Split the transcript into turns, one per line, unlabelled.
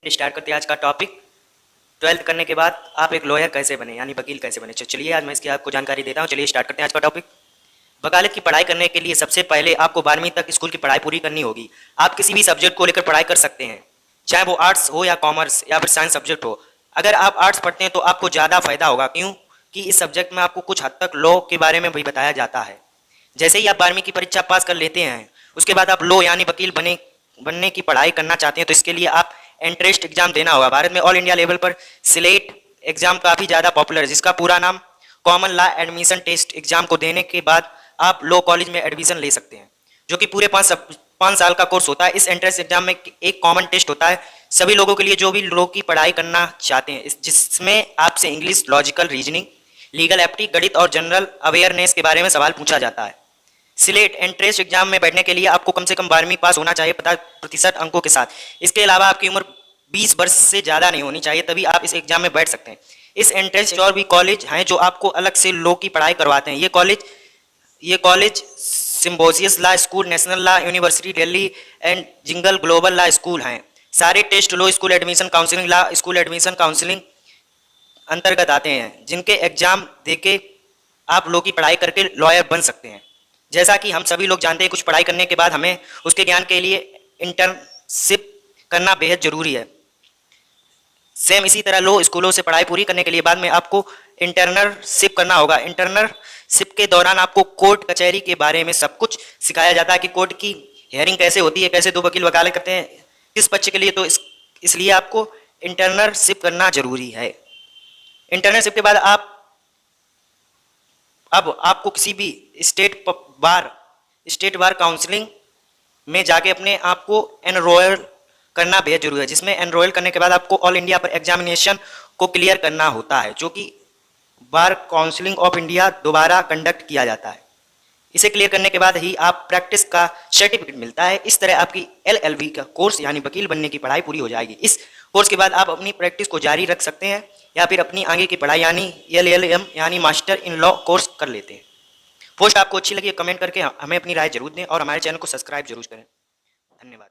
Start करते हैं आज का टॉपिक। 12th करने के बाद आप एक लॉयर कैसे बने, यानी वकील कैसे बने। चलिए आज मैं इसकी आपको जानकारी देता हूँ। चलिए स्टार्ट करते हैं आज का टॉपिक। वकालत की पढ़ाई करने के लिए सबसे पहले आपको 12वीं तक स्कूल की पढ़ाई पूरी करनी होगी। आप किसी भी सब्जेक्ट को लेकर पढ़ाई कर सकते हैं, चाहे वो आर्ट्स हो या कॉमर्स या फिर साइंस सब्जेक्ट हो। अगर आप आर्ट्स पढ़ते हैं तो आपको ज़्यादा फायदा होगा, क्यों कि इस सब्जेक्ट में आपको कुछ हद तक लॉ के बारे में भी बताया जाता है। जैसे ही आप 12वीं की परीक्षा पास कर लेते हैं, उसके बाद आप लॉ यानी वकील बनने की पढ़ाई करना चाहते हैं तो इसके लिए आप एंट्रेंस एग्जाम देना होगा। भारत में ऑल इंडिया लेवल पर सिलेट एग्जाम काफ़ी ज़्यादा पॉपुलर है, जिसका पूरा नाम common law admission test. Exam को देने के बाद आप लॉ कॉलेज में एडमिशन ले सकते हैं, जो कि पूरे 5 साल का कोर्स होता है। इस एंट्रेंस एग्जाम में एक कॉमन टेस्ट होता है सभी लोगों के लिए जो भी लॉ की पढ़ाई करना चाहते हैं, जिसमें आपसे इंग्लिश, लॉजिकल रीजनिंग, लीगल एप्टी, गणित और जनरल अवेयरनेस के बारे में सवाल पूछा जाता है। सिलेट एंट्रेंस एग्जाम में बैठने के लिए आपको कम से कम 12वीं पास होना चाहिए 50% अंकों के साथ। इसके अलावा आपकी उम्र 20 वर्ष से ज़्यादा नहीं होनी चाहिए, तभी आप इस एग्जाम में बैठ सकते हैं। इस एंट्रेंस और भी कॉलेज हैं जो आपको अलग से लॉ की पढ़ाई करवाते हैं। ये college Symbiosis law school, national law university Delhi and Jindal global law school हैं। सारे test law school admission counselling, law school admission counselling अंतर्गत आते हैं, जिनके एग्जाम देके आप लॉ की पढ़ाई करके लॉयर बन सकते हैं। जैसा कि हम सभी लोग जानते हैं, कुछ पढ़ाई करने के बाद हमें उसके ज्ञान के लिए इंटर्नशिप करना बेहद जरूरी है। सेम इसी तरह लॉ स्कूलों से पढ़ाई पूरी करने के लिए बाद में आपको इंटर्नशिप करना होगा। इंटर्नशिप के दौरान आपको कोर्ट कचहरी के बारे में सब कुछ सिखाया जाता है कि कोर्ट की हियरिंग कैसे होती है, कैसे दो वकील वकालत करते हैं, किस पक्ष के लिए। तो इसलिए आपको इंटर्नशिप करना जरूरी है। इंटर्नशिप के बाद अब आपको किसी भी स्टेट बार काउंसलिंग में जाके अपने आप को एनरोल करना बेहद जरूरी है, जिसमें एनरोल करने के बाद आपको ऑल इंडिया पर एग्जामिनेशन को क्लियर करना होता है, जो कि बार काउंसिलिंग ऑफ इंडिया दोबारा कंडक्ट किया जाता है। इसे क्लियर करने के बाद ही आप प्रैक्टिस का सर्टिफिकेट मिलता है। इस तरह आपकी LLB का कोर्स यानी वकील बनने की पढ़ाई पूरी हो जाएगी। इस कोर्स के बाद आप अपनी प्रैक्टिस को जारी रख सकते हैं या फिर अपनी आगे की पढ़ाई यानी LLM यानी मास्टर इन लॉ कोर्स कर लेते हैं। पोस्ट आपको अच्छी लगी कमेंट करके हमें अपनी राय जरूर दें और हमारे चैनल को सब्सक्राइब जरूर करें। धन्यवाद।